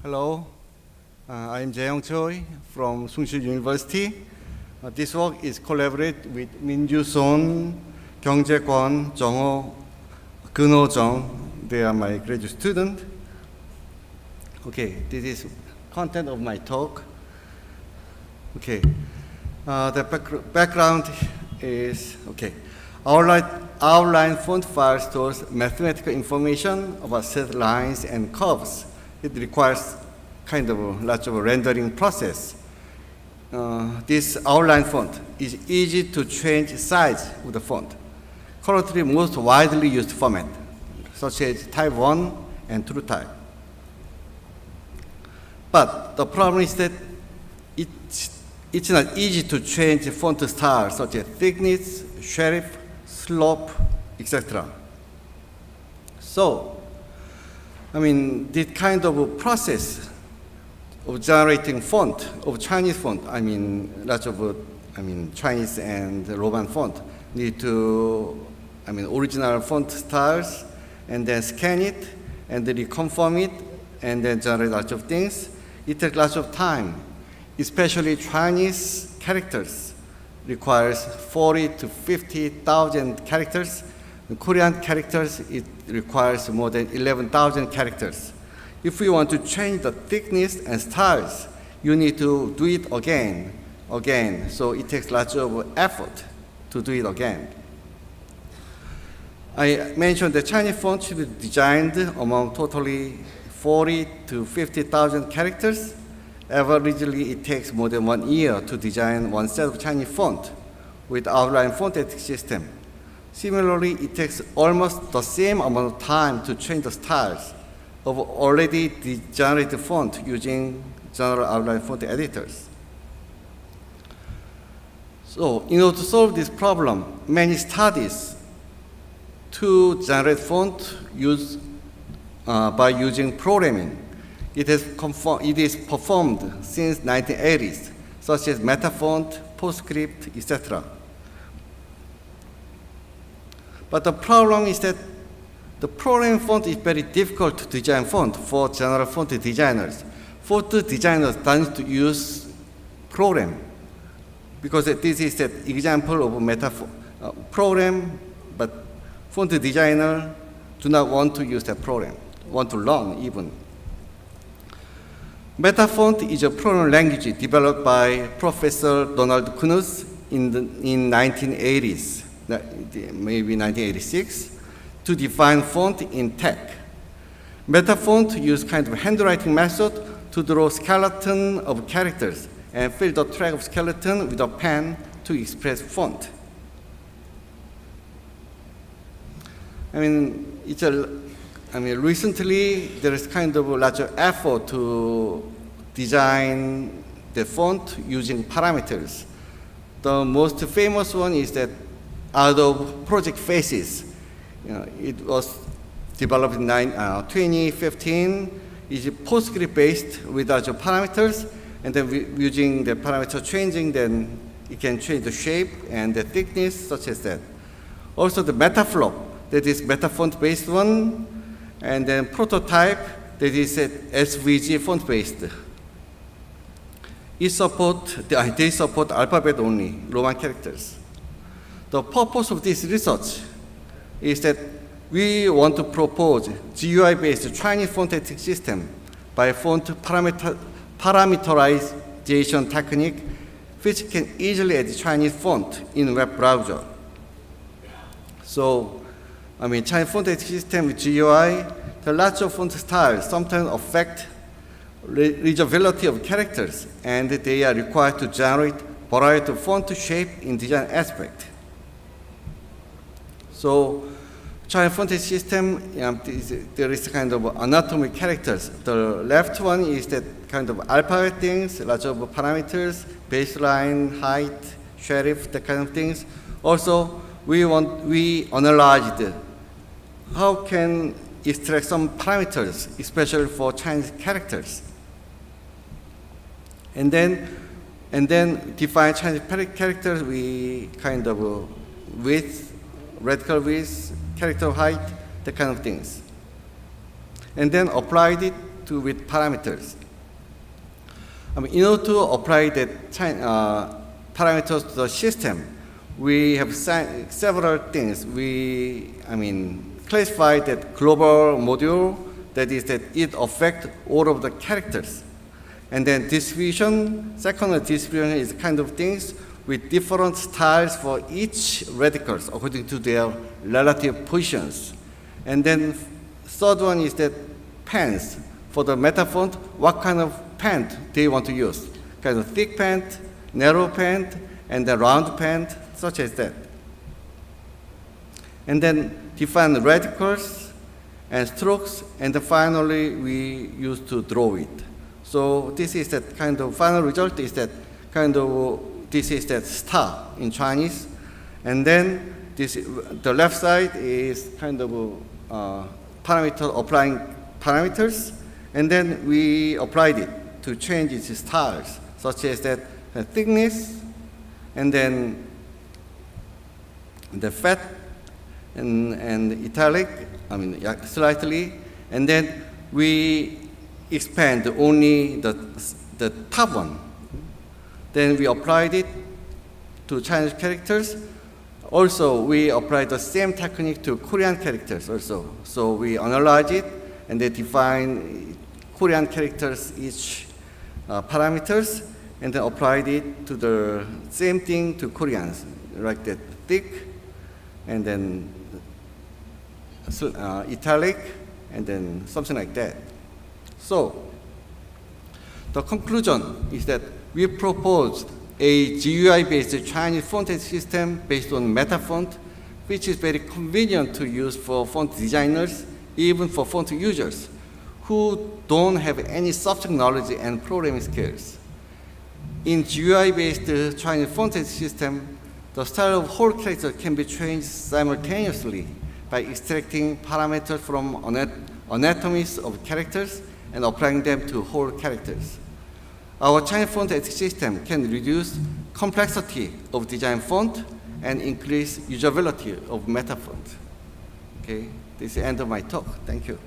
Hello, I'm Jaeyoung Choi from University. This work is collaborated with Minju Son, Kyungjae Kwon, Jongho, Geunho Jung. They are my graduate students. Okay, this is content of my talk. Okay, the background is, okay. Outline font file stores mathematical information about set lines and curves. It requires kind of lots of rendering process. This outline font is easy to change size of the font. Currently, most widely used format, such as Type 1 and True Type. But the problem is that it's not easy to change font style, such as thickness, serif, slope, etc. So, this kind of a process of generating font, of Chinese font, lots of, Chinese and Roman font, need to, original font styles, and then scan it, and then reconfirm it, and then generate lots of things. It takes lots of time, especially Chinese characters requires 40 to 50,000 characters. In Korean characters, it requires more than 11,000 characters. If we want to change the thickness and styles, you need to do it again. So it takes lots of effort to do it again. I mentioned the Chinese font should be designed among totally 40 to 50,000 characters. Averagely, it takes more than 1 year to design one set of Chinese font with outline phonetic system. Similarly, it takes almost the same amount of time to change the styles of already generated font using general outline font editors. So, in order to solve this problem, many studies to generate font by using programming. It is performed since 1980s, such as Metafont, PostScript, etc. But the problem is that the programming font is very difficult to design font for general font designers. Font designers don't use program because this is an example of a program, but font designer do not want to use that program, want to learn even. Metafont is a programming language developed by Professor Donald Knuth in 1980s, maybe 1986, to define font in tech. Metafont uses kind of handwriting method to draw skeleton of characters and fill the track of skeleton with a pen to express font. Recently, there is kind of a large effort to design the font using parameters. The most famous one is that out of Project Faces. It was developed in 2015. It's PostScript based with large parameters, and then using the parameter changing, then it can change the shape and the thickness, such as that. Also the Metaflop, that is Metafont based one. And then Prototype, that is SVG font based. They support alphabet only, Roman characters. The purpose of this research is that we want to propose GUI based Chinese phonetic system by font parameterization technique, which can easily add Chinese font in web browser. So, Chinese phonetic system with GUI, the lots of font styles sometimes affect readability of characters, and they are required to generate variety of font shape in design aspect. So, Chinese phonetic system, there is kind of anatomic characters. The left one is that kind of alphabet things, lots of parameters, baseline, height, serif, that kind of things. Also, we analyzed how can extract some parameters, especially for Chinese characters. And then define Chinese characters, we kind of width, radical width, character height, that kind of things. And then applied it with parameters. In order to apply that parameters to the system, we have several things. We classify that global module, that is that it affects all of the characters. And then distribution, second distribution is kind of things with different styles for each radicals according to their relative positions. And then third one is that pens. For the meta font, what kind of pen they want to use? Kind of thick pen, narrow pen, and the round pen, such as that. And then define the radicals and strokes, and then finally we use to draw it. So this is that kind of final result is that kind of, this is that star in Chinese. And then the left side is kind of parameter, applying parameters. And then we applied it to change its styles, such as that thickness, and then the fat, and italic, slightly. And then we expand only the top one. Then we applied it to Chinese characters. Also, we applied the same technique to Korean characters also. So we analyze it, and they define Korean characters, each parameters, and then applied it to the same thing to Koreans, like that thick, and then italic, and then something like that. So the conclusion is that we proposed a GUI-based Chinese font system based on meta font, which is very convenient to use for font designers, even for font users who don't have any subject knowledge and programming skills. In GUI-based Chinese font system, the style of whole character can be changed simultaneously by extracting parameters from anatomies of characters and applying them to whole characters. Our Chinese font system can reduce complexity of design font and increase usability of meta font. Okay, this is the end of my talk. Thank you.